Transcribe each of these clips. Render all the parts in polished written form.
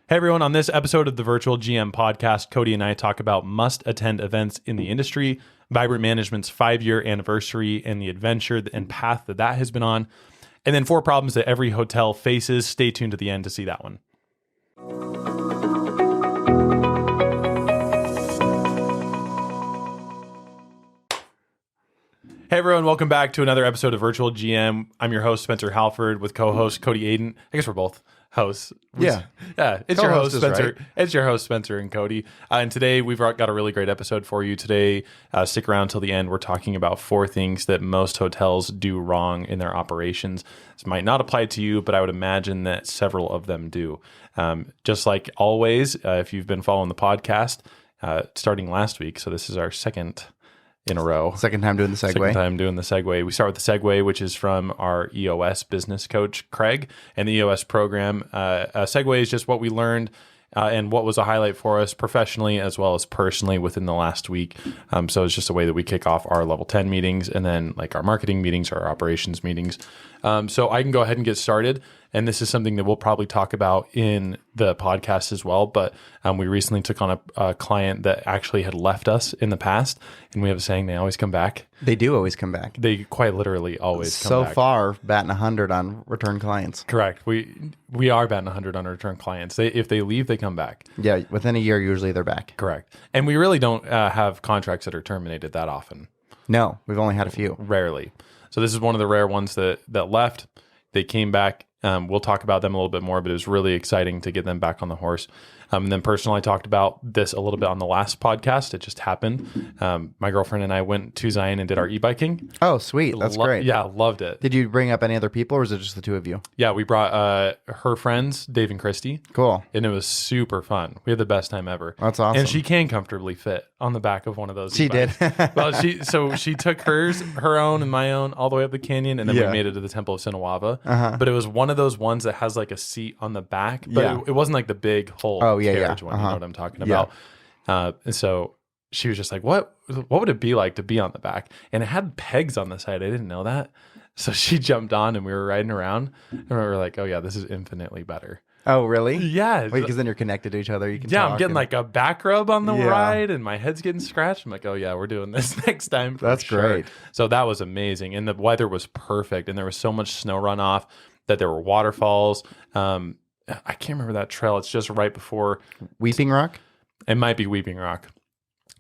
Hey everyone, on this episode of the Virtual GM podcast, Cody and I talk about must-attend events in the industry, Vibrant Management's 5-year anniversary, and the adventure and path that has been on, and then 4 problems that every hotel faces. Stay tuned to the end to see that one. Hey everyone, welcome back to another episode of Virtual GM. I'm your host, Spencer Halford, with co-host Cody Aiden. I guess we're both hosts. Yeah. It's your host, Spencer. Right. It's your host, Spencer and Cody. And today we've got a really great episode for you. Today, stick around till the end. We're talking about 4 things that most hotels do wrong in their operations. This might not apply to you, but I would imagine that several of them do. Just like always, if you've been following the podcast, starting last week, so this is our second in a row. Second time doing the segue. We start with the segue, which is from our EOS business coach, Craig, and the EOS program. Segue is just what we learned and what was a highlight for us professionally as well as personally within the last week. So it's just a way that we kick off our level 10 meetings and then like our marketing meetings, our operations meetings. So I can go ahead and get started. And this is something that we'll probably talk about in the podcast as well. But we recently took on a client that actually had left us in the past. And we have a saying, they always come back. They do always come back. They quite literally always come back. So far, batting 100 on return clients. Correct. We are batting 100 on return clients. If they leave, they come back. Yeah, within a year, usually they're back. Correct. And we really don't have contracts that are terminated that often. No, we've only had a few. Rarely. So this is one of the rare ones that left. They came back. We'll talk about them a little bit more, but it was really exciting to get them back on the horse. And then personally, I talked about this a little bit on the last podcast. It just happened. My girlfriend and I went to Zion and did our e-biking. Oh, sweet. That's great. Yeah, loved it. Did you bring up any other people or was it just the two of you? Yeah, we brought her friends, Dave and Christy. Cool. And it was super fun. We had the best time ever. That's awesome. And she can comfortably fit on the back of one of those She e-bikes. did. Well, she took her own and my own all the way up the canyon, and then we made it to the Temple of Sinawava. But it was one of those ones that has like a seat on the back, but it wasn't like the big whole carriage one. You know what I'm talking about? And so she was just like, what would it be like to be on the back? And it had pegs on the side. I didn't know that. So she jumped on and we were riding around and we were like, oh yeah, this is infinitely better. Oh, really? Yeah. Wait, because then you're connected to each other. You can talk. I'm getting like a back rub on the ride and my head's getting scratched. I'm like, oh yeah, we're doing this next time. That's great. So that was amazing. And the weather was perfect. And there was so much snow runoff that there were waterfalls. I can't remember that trail. It's just right before Weeping Rock. It might be Weeping Rock.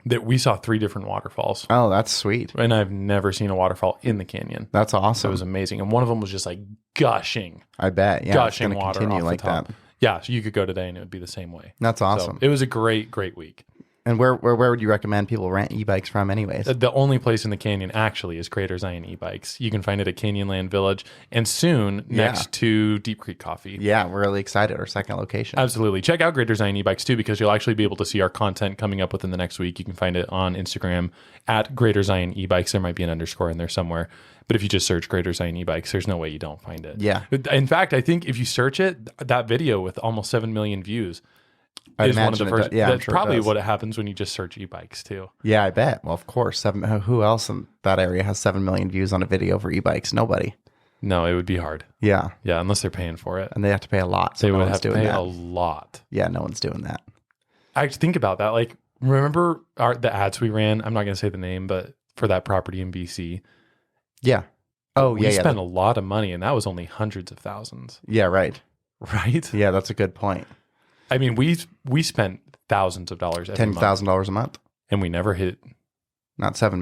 That we saw 3 different waterfalls. Oh, that's sweet. And I've never seen a waterfall in the canyon. That's awesome. So it was amazing. And one of them was just like gushing. I bet. Yeah. Gushing it's water continue off like the top. that. Yeah. So you could go today and it would be the same way. That's awesome. So it was a great, great week. And where would you recommend people rent e-bikes from anyways? The only place in the canyon actually is Greater Zion e-bikes. You can find it at Canyonland Village and soon next to Deep Creek Coffee. Yeah, we're really excited. Our second location. Absolutely. Check out Greater Zion e-bikes too, because you'll actually be able to see our content coming up within the next week. You can find it on Instagram at Greater Zion e-bikes. There might be an underscore in there somewhere. But if you just search Greater Zion e-bikes, there's no way you don't find it. Yeah. In fact, I think if you search it, that video with almost 7 million views is one of the first. That's sure probably what happens when you just search e-bikes too. Yeah, I bet. Well, of course. Who else in that area has 7 million views on a video for e-bikes? Nobody. No, it would be hard. Yeah. Yeah, unless they're paying for it. And they have to pay a lot. So they would have to pay a lot. Yeah, no one's doing that. I actually think about that. Like, remember the ads we ran? I'm not going to say the name, but for that property in BC. Yeah. Oh, we spent a lot of money, and that was only hundreds of thousands. Yeah, right. Right? Yeah, that's a good point. I mean, we spent thousands of dollars every month. $10,000 a month. And we never hit. Not 7